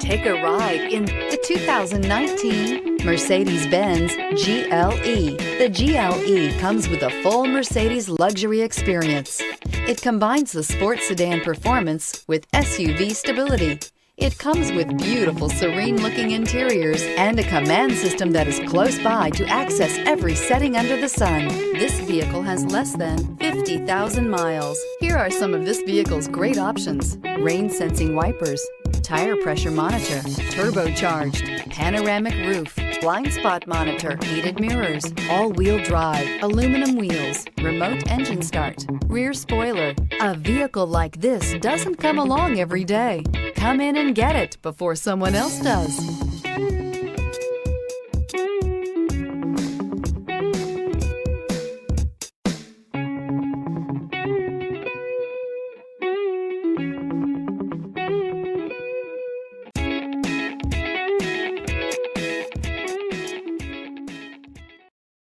Take a ride in the 2019 Mercedes-Benz GLE. The GLE comes with a full Mercedes luxury experience. It combines the sports sedan performance with SUV stability. It comes with beautiful, serene-looking interiors and a command system that is close by to access every setting under the sun. This vehicle has less than 50,000 miles. Here are some of this vehicle's great options: rain-sensing wipers, tire pressure monitor, turbocharged, panoramic roof, blind spot monitor, heated mirrors, all-wheel drive, aluminum wheels, remote engine start, rear spoiler. A vehicle like this doesn't come along every day. Come in and get it before someone else does.